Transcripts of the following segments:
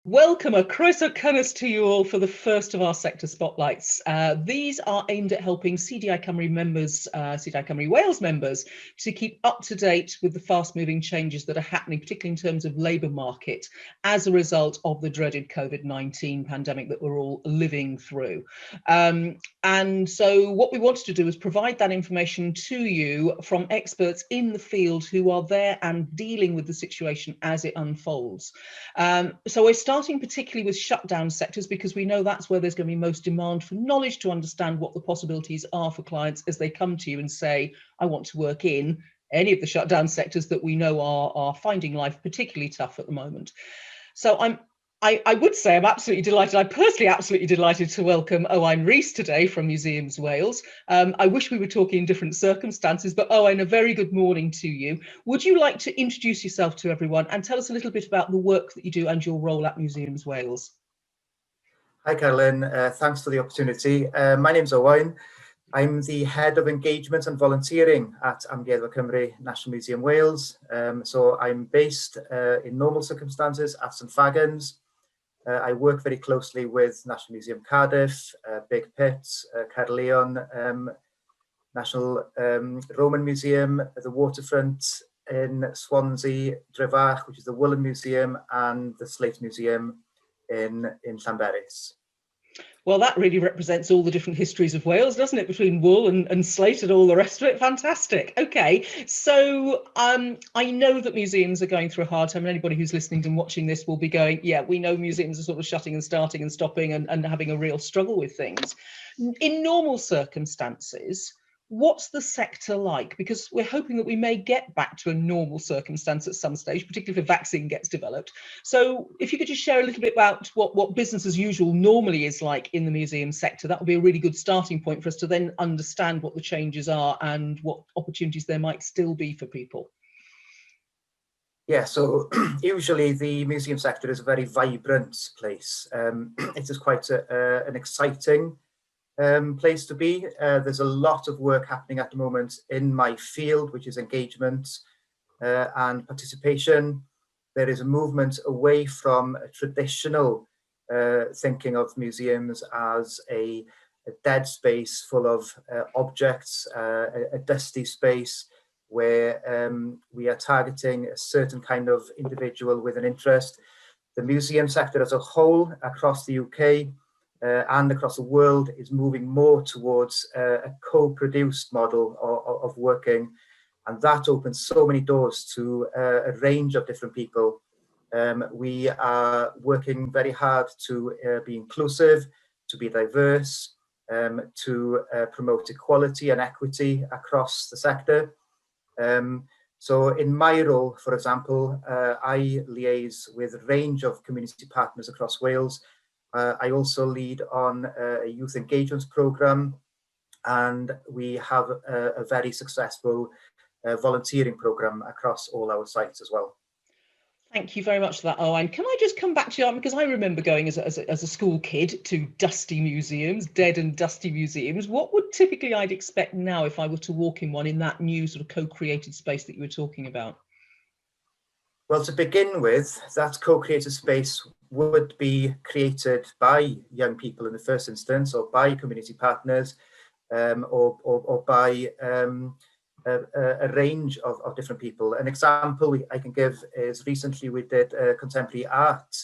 Welcome, a croeso cynnes to you all for the first of our sector spotlights. These are aimed at helping CDI Cymru members, CDI Cymru Wales members, to keep up to date with the fast-moving changes that are happening, particularly in terms of labour market, as a result of the dreaded COVID-19 pandemic that we're all living through. And so what we wanted to do is provide that information to you from experts in the field who are there and dealing with the situation as it unfolds. So we're starting particularly with shutdown sectors because we know that's where there's going to be most demand for knowledge to understand what the possibilities are for clients as they come to you and say, I want to work in any of the shutdown sectors that we know are finding life particularly tough at the moment. So I would say I'm absolutely delighted. I'm personally absolutely delighted to welcome Owain Rhys today from Museums Wales. I wish we were talking in different circumstances, but Owain, a very good morning to you. Would you like to introduce yourself to everyone and tell us a little bit about the work that you do and your role at Museums Wales? Hi, Carolyn. Thanks for the opportunity. My name's Owain. I'm the Head of Engagement and Volunteering at Amgueddfa Cymru, National Museum Wales. So I'm based in normal circumstances at St Fagans. I work very closely with National Museum Cardiff, Big Pit, Caerleon, National Roman Museum, the Waterfront in Swansea, Drefach, which is the Woolen Museum, and the Slate Museum in Llanberis. Well, that really represents all the different histories of Wales, doesn't it? Between wool and slate and all the rest of it. Fantastic. Okay, so I know that museums are going through a hard time, and anybody who's listening and watching this will be going, yeah, we know museums are sort of shutting and starting and stopping and having a real struggle with things. In normal circumstances, what's the sector like? Because we're hoping that we may get back to a normal circumstance at some stage, particularly if a vaccine gets developed. So if you could just share a little bit about what business as usual normally is like in the museum sector, that would be a really good starting point for us to then understand what the changes are and what opportunities there might still be for people. Yeah, so usually the museum sector is a very vibrant place. It is quite an exciting place to be. There's a lot of work happening at the moment in my field, which is engagement and participation. There is a movement away from a traditional thinking of museums as a dead space full of objects, a dusty space where we are targeting a certain kind of individual with an interest. The museum sector as a whole across the UK and across the world is moving more towards a co-produced model of working, and that opens so many doors to a range of different people. We are working very hard to be inclusive, to be diverse, to promote equality and equity across the sector. So in my role, for example, I liaise with a range of community partners across Wales. I also lead on a youth engagement programme, and we have a very successful volunteering programme across all our sites as well. Thank you very much for that, Owain. Can I just come back to you, because I remember going as a school kid to dusty museums, dead and dusty museums. What would typically I'd expect now if I were to walk in one in that new sort of co-created space that you were talking about? Well, to begin with, that co-created space would be created by young people in the first instance, or by community partners, or by a range of different people. An example I can give is recently we did a contemporary art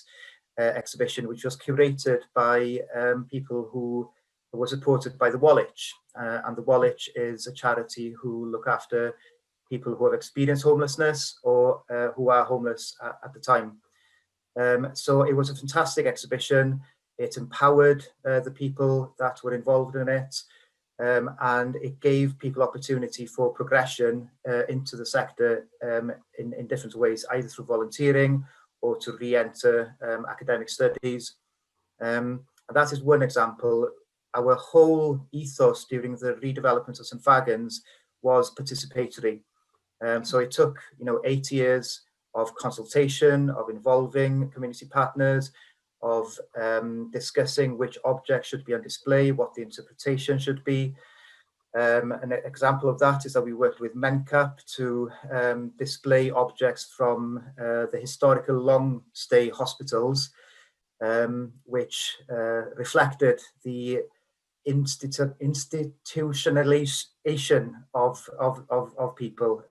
exhibition, which was curated by people who were supported by the Woolwich. And the Woolwich is a charity who look after people who have experienced homelessness or who are homeless at the time. So it was a fantastic exhibition. It empowered the people that were involved in it, and it gave people opportunity for progression into the sector in different ways, either through volunteering or to re-enter academic studies. And that is one example. Our whole ethos during the redevelopment of St Fagans was participatory. So it took 8 years of consultation, of involving community partners, of discussing which objects should be on display, what the interpretation should be. An example of that is that we worked with MENCAP to display objects from the historical long stay hospitals which reflected the institutionalization of people.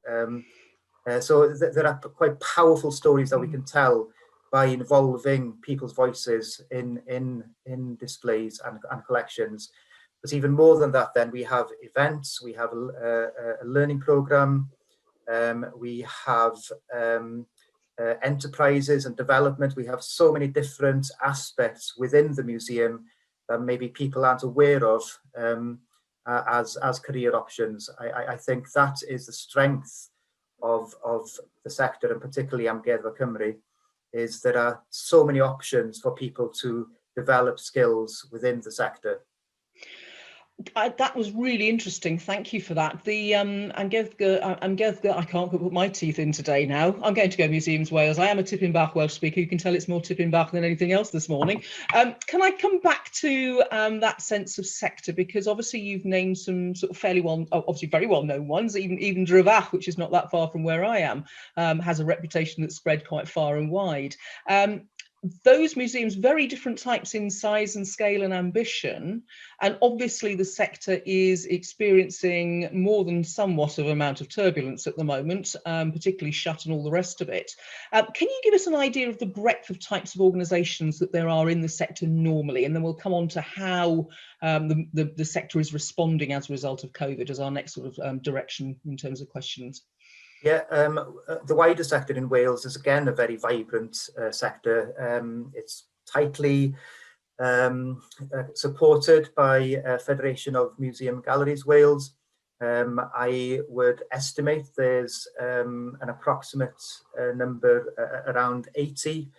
So there are quite powerful stories that we can tell by involving people's voices in displays and collections. But even more than that, then we have events, we have a learning program, we have enterprises and development. We have so many different aspects within the museum that maybe people aren't aware of as career options. I think that is the strength of the sector, and particularly Amgueddfa Cymru, is there are so many options for people to develop skills within the sector. That was really interesting. Thank you for that. The Amgueddfa, I can't put my teeth in today now. I'm going to go Museums Wales. I am a Tipyn Bach Welsh speaker. You can tell it's more Tipyn Bach than anything else this morning. Can I come back to that sense of sector? Because obviously you've named some sort of fairly obviously very well-known ones. Even Drevach, which is not that far from where I am, has a reputation that's spread quite far and wide. Those museums, very different types in size and scale and ambition, and obviously the sector is experiencing more than somewhat of amount of turbulence at the moment, particularly shut and all the rest of it. Can you give us an idea of the breadth of types of organisations that there are in the sector normally, and then we'll come on to how the sector is responding as a result of COVID as our next sort of direction in terms of questions. Yeah, the wider sector in Wales is again a very vibrant sector. It's tightly supported by Federation of Museum Galleries Wales. I would estimate there's an approximate number around 80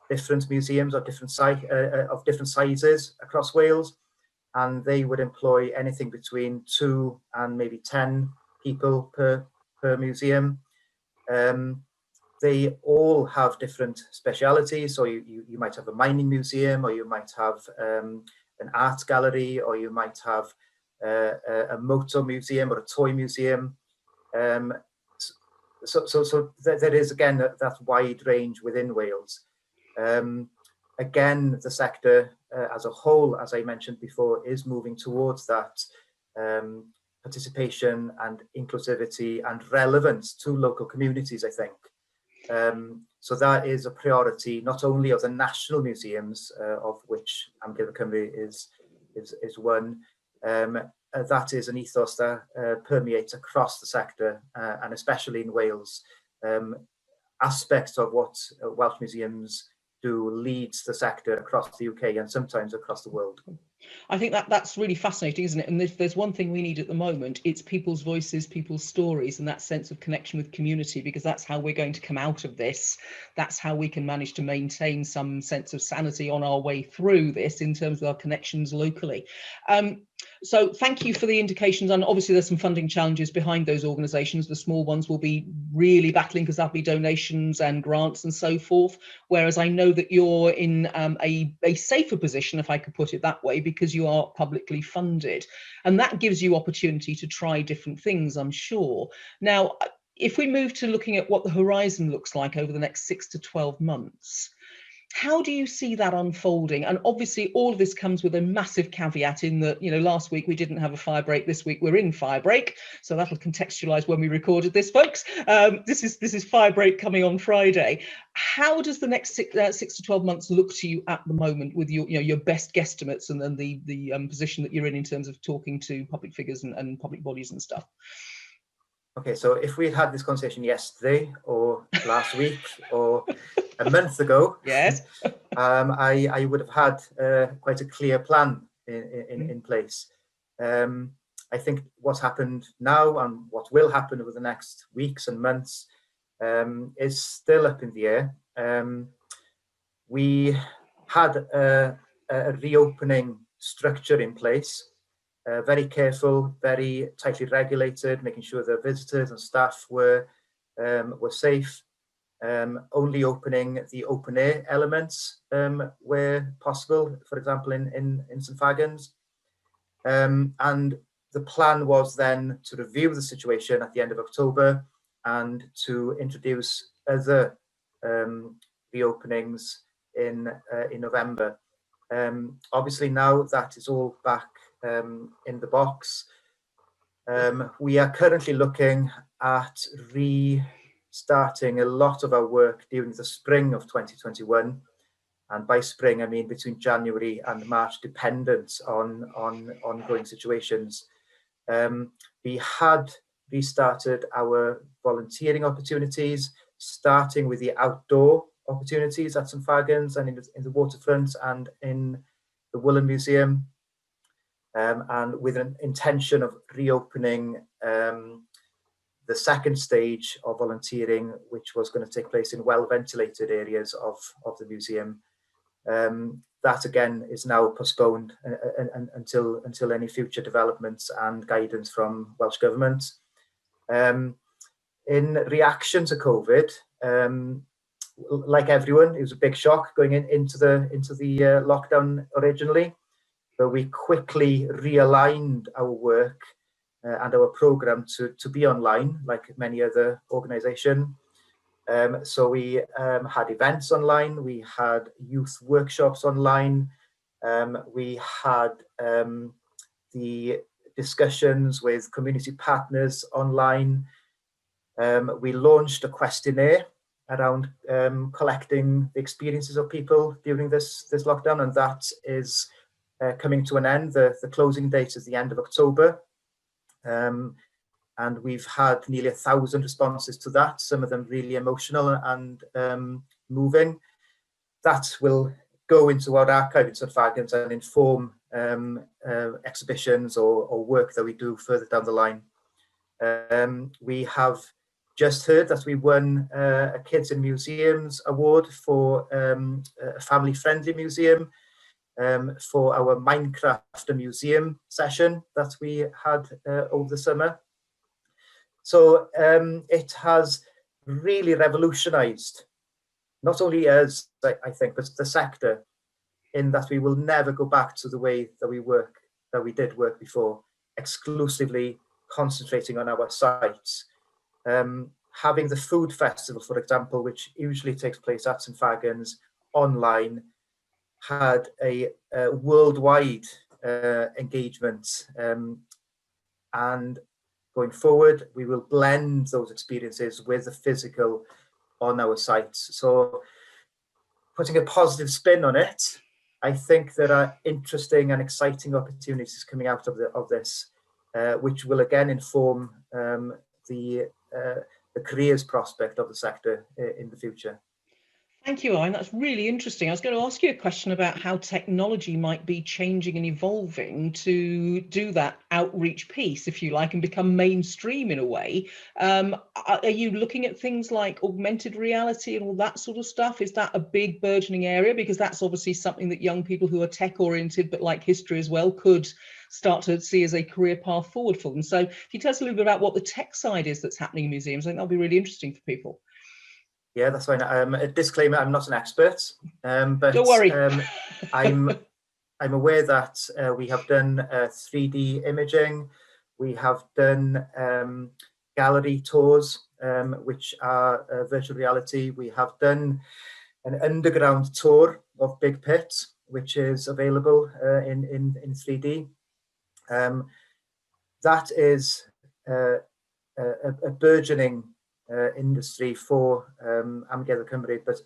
different museums of different sizes across Wales, and they would employ anything between 2 and maybe 10 people per museum. They all have different specialities. So you might have a mining museum, or you might have an art gallery, or you might have a motor museum or a toy museum. So there is again that wide range within Wales. Again, the sector as a whole, as I mentioned before, is moving towards that participation and inclusivity and relevance to local communities, I think. So that is a priority, not only of the national museums, of which Amgueddfa Cymru is one. That is an ethos that permeates across the sector, and especially in Wales. Aspects of what Welsh museums do leads the sector across the UK and sometimes across the world. I think that's really fascinating, isn't it? And if there's one thing we need at the moment, it's people's voices, people's stories, and that sense of connection with community, because that's how we're going to come out of this. That's how we can manage to maintain some sense of sanity on our way through this in terms of our connections locally. So thank you for the indications, and obviously there's some funding challenges behind those organisations. The small ones will be really battling because there'll be donations and grants and so forth, whereas I know that you're in a safer position, if I could put it that way, because you are publicly funded, and that gives you opportunity to try different things, I'm sure. Now, if we move to looking at what the horizon looks like over the next 6 to 12 months, how do you see that unfolding? And obviously all of this comes with a massive caveat in that, you know, last week we didn't have a fire break, this week we're in fire break, so that'll contextualize when we recorded this, folks. This is fire break coming on Friday. How does the next 6 to 12 months look to you at the moment, with your best guesstimates and then the position that you're in terms of talking to public figures and public bodies and stuff? Okay, so if we had this conversation yesterday or last week or a month ago, yes, I would have had quite a clear plan in place. I think what's happened now and what will happen over the next weeks and months is still up in the air. We had a reopening structure in place. Very careful, very tightly regulated, making sure that visitors and staff were safe. Only opening the open air elements where possible, for example, in St Fagans. And the plan was then to review the situation at the end of October and to introduce other reopenings in November. Obviously now that is all back in the box. We are currently looking at restarting a lot of our work during the spring of 2021. And by spring, I mean between January and March, dependent on ongoing situations. We had restarted our volunteering opportunities, starting with the outdoor opportunities at St Fagans and in the waterfront and in the Woolen Museum, and with an intention of reopening the second stage of volunteering, which was going to take place in well-ventilated areas of the museum. That again is now postponed until any future developments and guidance from Welsh Government. In reaction to COVID, like everyone, it was a big shock going into the lockdown originally, but we quickly realigned our work and our program to be online, like many other organisations. So we had events online, we had youth workshops online, we had the discussions with community partners online. We launched a questionnaire around collecting the experiences of people during this lockdown, and that is coming to an end. The closing date is the end of October. And we've had nearly 1,000 responses to that, some of them really emotional and moving. That will go into our archive in St Fagans and inform exhibitions or work that we do further down the line. We have just heard that we won a Kids in Museums award for a family-friendly museum for our Minecraft museum session that we had over the summer. So it has really revolutionised not only us, I think, but the sector, in that we will never go back to the way that we did work before, exclusively concentrating on our sites. Having the food festival, for example, which usually takes place at St Fagans online, had a worldwide engagement, and going forward, we will blend those experiences with the physical on our sites. So putting a positive spin on it, I think there are interesting and exciting opportunities coming out of this, which will again inform the careers prospect of the sector in the future. Thank you, Owain. That's really interesting. I was going to ask you a question about how technology might be changing and evolving to do that outreach piece, if you like, and become mainstream in a way. Are you looking at things like augmented reality and all that sort of stuff? Is that a big burgeoning area? Because that's obviously something that young people who are tech oriented, but like history as well, could start to see as a career path forward for them. So if you tell us a little bit about what the tech side is that's happening in museums, I think that'll be really interesting for people. Yeah, that's fine. A disclaimer: I'm not an expert, but don't worry. I'm aware that we have done 3D imaging. We have done gallery tours, which are virtual reality. We have done an underground tour of Big Pit, which is available in 3D. That is a burgeoning industry for Amgueddfa Cymru, but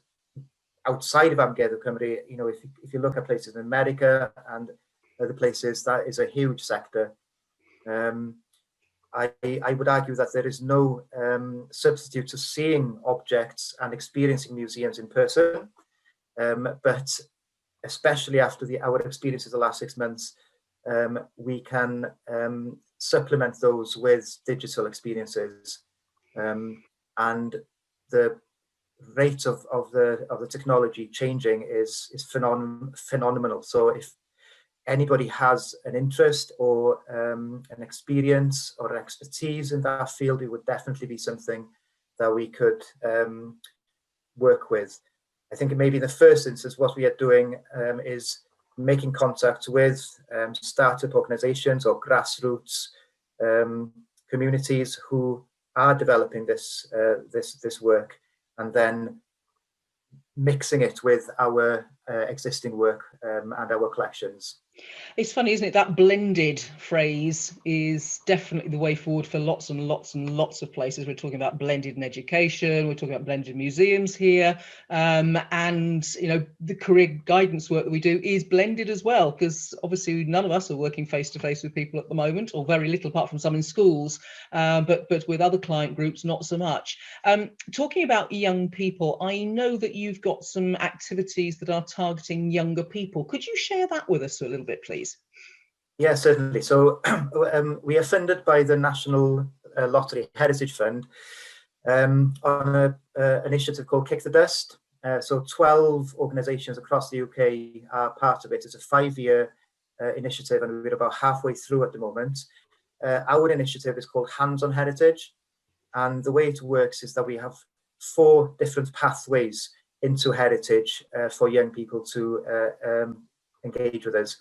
outside of Amgueddfa Cymru, you know, if you look at places in America and other places, that is a huge sector. I would argue that there is no substitute to seeing objects and experiencing museums in person, but especially after our experiences the last 6 months, we can supplement those with digital experiences. And the rate of the technology changing is phenomenal. So if anybody has an interest or an experience or an expertise in that field, it would definitely be something that we could work with. I think maybe in the first instance, what we are doing is making contact with startup organizations or grassroots communities who are developing this work, and then mixing it with our existing work and our collections. It's funny, isn't it? That blended phrase is definitely the way forward for lots and lots and lots of places. We're talking about blended in education, we're talking about blended museums here, and the career guidance work that we do is blended as well, because obviously none of us are working face to face with people at the moment, or very little, apart from some in schools, but with other client groups, not so much. Talking about young people, I know that you've got some activities that are targeting younger people. Could you share that with us a little bit, please? Yeah, certainly. So we are funded by the National Lottery Heritage Fund on an initiative called Kick the Dust. So 12 organisations across the UK are part of it. It's a 5-year initiative, and we're about halfway through at the moment. Our initiative is called Hands on Heritage, and the way it works is that we have 4 different pathways into heritage for young people to engage with us.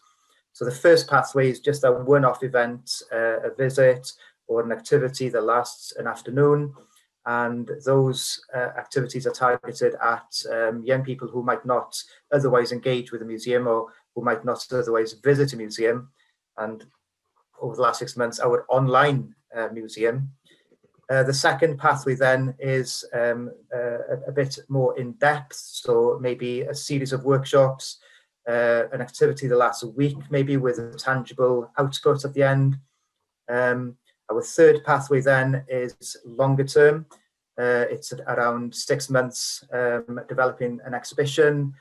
So the first pathway is just a one-off event, a visit or an activity that lasts an afternoon. And those activities are targeted at young people who might not otherwise engage with a museum, or who might not otherwise visit a museum. And over the last 6 months, our online museum. The second pathway then is a bit more in depth. So maybe a series of workshops, an activity that lasts a week, maybe with a tangible output at the end. Our third pathway then is longer term. It's around 6 months, developing an exhibition,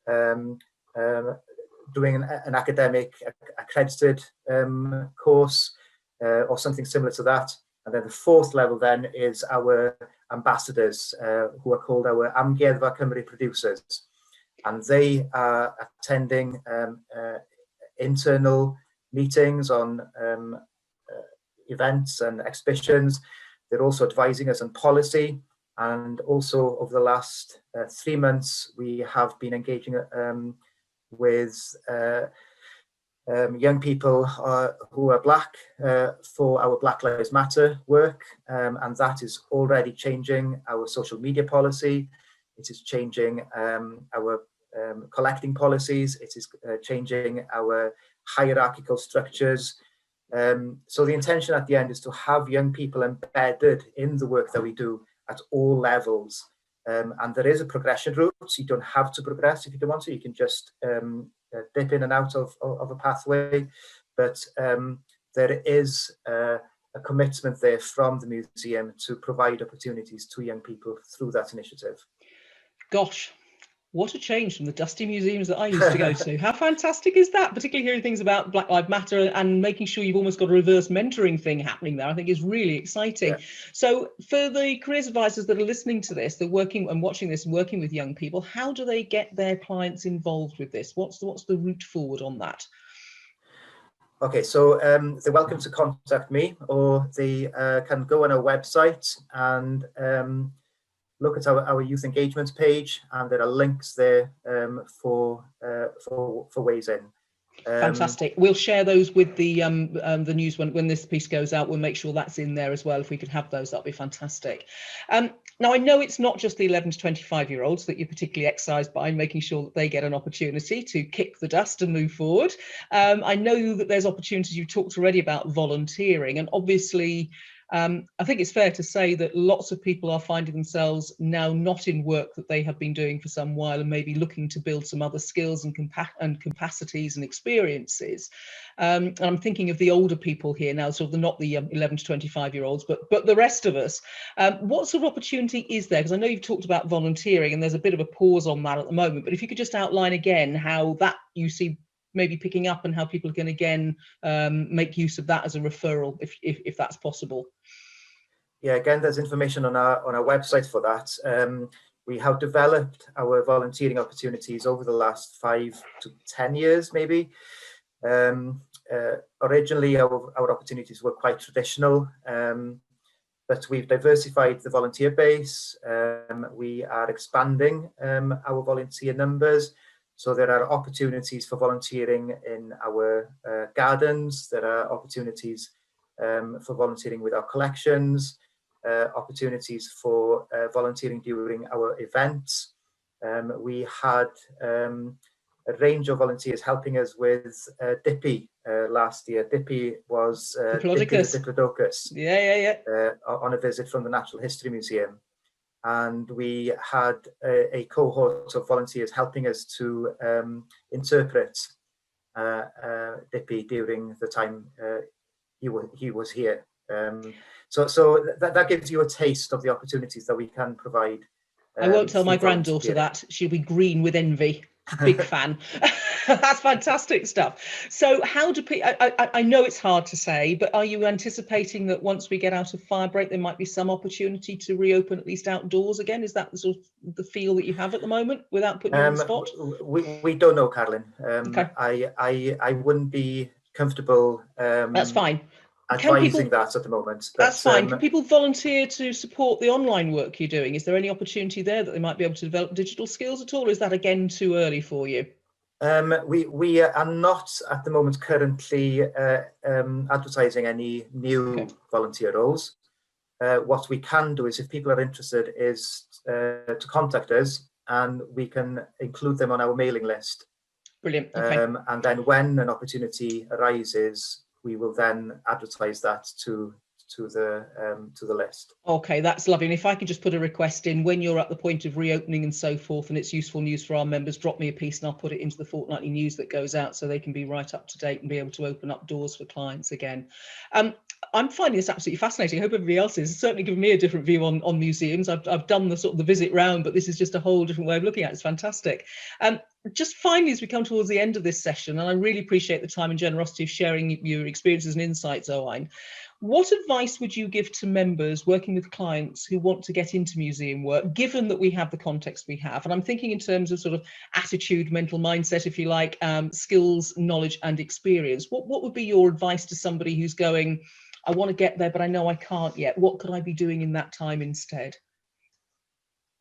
doing an academic accredited course, or something similar to that. And then the fourth level then is our ambassadors, who are called our Amgueddfa Cymru producers. And they are attending internal meetings on events and exhibitions. They're also advising us on policy. And also over the last 3 months, we have been engaging with young people who are Black for our Black Lives Matter work. And that is already changing our social media policy. It is changing our collecting policies. It is changing our hierarchical structures. So the intention at the end is to have young people embedded in the work that we do at all levels. And there is a progression route. So you don't have to progress if you don't want to. You can just dip in and out of a pathway. But there is a commitment there from the museum to provide opportunities to young people through that initiative. Gosh, what a change from the dusty museums that I used to go to. How fantastic is that? Particularly hearing things about Black Lives Matter and making sure you've almost got a reverse mentoring thing happening there, I think is really exciting. Yeah. So for the careers advisors that are listening to this, they're working and watching this and working with young people, how do they get their clients involved with this? What's the route forward on that? Okay, so they're welcome to contact me, or they can go on our website and look at our youth engagement page, and there are links there for ways in. Fantastic. We'll share those with the news when this piece goes out. We'll make sure that's in there as well. If we could have those, that'd be fantastic. Now, I know it's not just the 11 to 25-year-olds that you're particularly excised by, making sure that they get an opportunity to kick the dust and move forward. I know that there's opportunities. You talked already about volunteering, and obviously I think it's fair to say that lots of people are finding themselves now not in work that they have been doing for some while, and maybe looking to build some other skills and capacities and experiences. And I'm thinking of the older people here now, sort of not the 11 to 25-year-olds, but the rest of us. What sort of opportunity is there? Because I know you've talked about volunteering, and there's a bit of a pause on that at the moment. But if you could just outline again how that you see maybe picking up, and how people can again make use of that as a referral, if that's possible. Yeah, again, there's information on our website for that. We have developed our volunteering opportunities over the last 5 to 10 years, maybe. Originally, our opportunities were quite traditional, but we've diversified the volunteer base. We are expanding our volunteer numbers. So there are opportunities for volunteering in our gardens. There are opportunities for volunteering with our collections, opportunities for volunteering during our events. we had a range of volunteers helping us with Dippy last year. Dippy was Dippy the Diplodocus on a visit from the Natural History Museum. And we had a cohort of volunteers helping us to interpret Dippy during the time he was here. So that gives you a taste of the opportunities that we can provide. I won't tell my granddaughter that. She'll be green with envy. Big fan. That's fantastic stuff. So how do people, I know it's hard to say, but are you anticipating that once we get out of fire break, there might be some opportunity to reopen at least outdoors again? Is that the sort of the feel that you have at the moment, without putting you on the spot? We don't know, Carolyn. Okay. I wouldn't be comfortable that's fine. advising that at the moment. But, that's fine. Can people volunteer to support the online work you're doing? Is there any opportunity there that they might be able to develop digital skills at all? Or is that again too early for you? We are not at the moment currently advertising any new volunteer roles. What we can do is, if people are interested, is to contact us, and we can include them on our mailing list. Brilliant. Okay. And then when an opportunity arises, we will then advertise that to the list. Okay, that's lovely. And if I could just put a request in, when you're at the point of reopening and so forth, and it's useful news for our members, drop me a piece and I'll put it into the fortnightly news that goes out, so they can be right up to date and be able to open up doors for clients again. I'm finding this absolutely fascinating. I hope everybody else is. It's certainly given me a different view on museums. I've done the sort of the visit round, but this is just a whole different way of looking at it. It's fantastic. Just finally, as we come towards the end of this session, and I really appreciate the time and generosity of sharing your experiences and insights, Owain, what advice would you give to members working with clients who want to get into museum work, given that we have the context we have? And I'm thinking in terms of sort of attitude, mental mindset, if you like, skills, knowledge and experience. What would be your advice to somebody who's going, I want to get there, but I know I can't yet. What could I be doing in that time instead?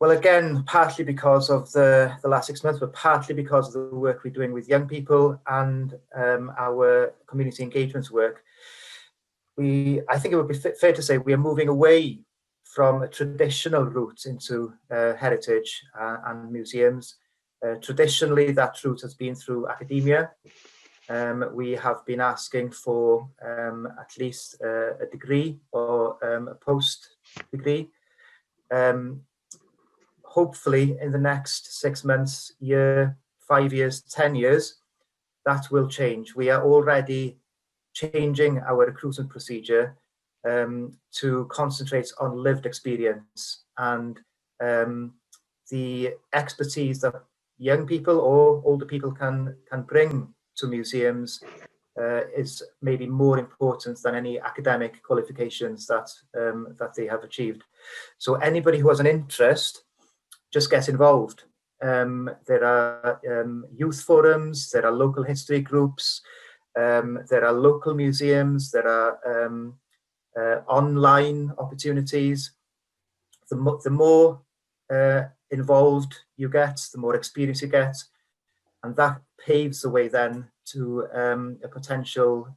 Well, again, partly because of the last 6 months, but partly because of the work we're doing with young people and our community engagement work, I think it would be fair to say we are moving away from a traditional route into heritage and museums. Traditionally, that route has been through academia. We have been asking for at least a degree or a post degree. Hopefully in the next 6 months, year, 5 years, 10 years, that will change. We are already changing our recruitment procedure to concentrate on lived experience, and the expertise that young people or older people can bring to museums is maybe more important than any academic qualifications that they have achieved. So anybody who has an interest, just get involved. There are youth forums, there are local history groups, there are local museums, there are online opportunities. The more involved you get, the more experience you get, and that paves the way then to a potential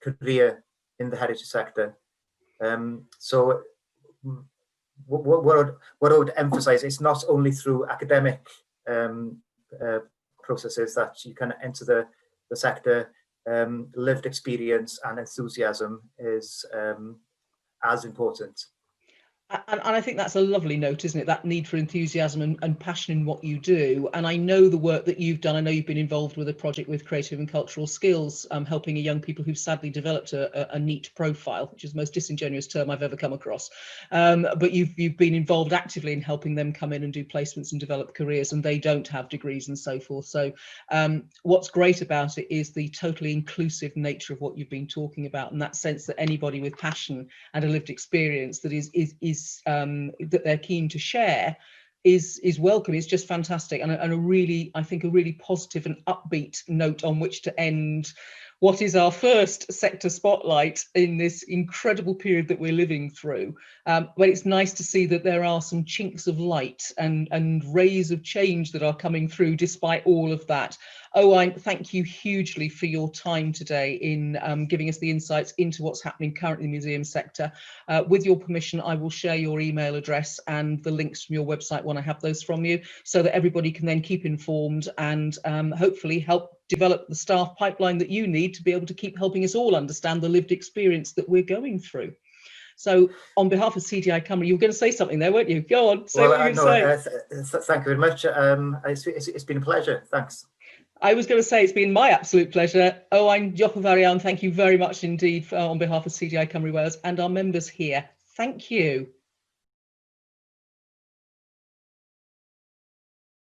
career in the heritage sector. So what I would emphasize, it's not only through academic processes that you can enter the sector. Lived experience and enthusiasm is as important. And I think that's a lovely note, isn't it? That need for enthusiasm and passion in what you do. And I know the work that you've done. I know you've been involved with a project with Creative and Cultural Skills, helping young people who've sadly developed a neat profile, which is the most disingenuous term I've ever come across. But you've been involved actively in helping them come in and do placements and develop careers, and they don't have degrees and so forth. So what's great about it is the totally inclusive nature of what you've been talking about, and that sense that anybody with passion and a lived experience that is that they're keen to share is welcome. It's just fantastic, and a really, I think, a really positive and upbeat note on which to end what is our first sector spotlight in this incredible period that we're living through. But it's nice to see that there are some chinks of light and rays of change that are coming through despite all of that. Owain, thank you hugely for your time today in giving us the insights into what's happening currently in the museum sector. With your permission, I will share your email address and the links from your website when I have those from you, so that everybody can then keep informed and hopefully help develop the staff pipeline that you need to be able to keep helping us all understand the lived experience that we're going through. So on behalf of CDI Cymru, you were going to say something there, weren't you? Go on, say what you were going to say. Thank you very much. It's been a pleasure. Thanks. I was going to say it's been my absolute pleasure. Owain, diolch yn fawr iawn. Thank you very much indeed on behalf of CDI Cymru Wales and our members here. Thank you.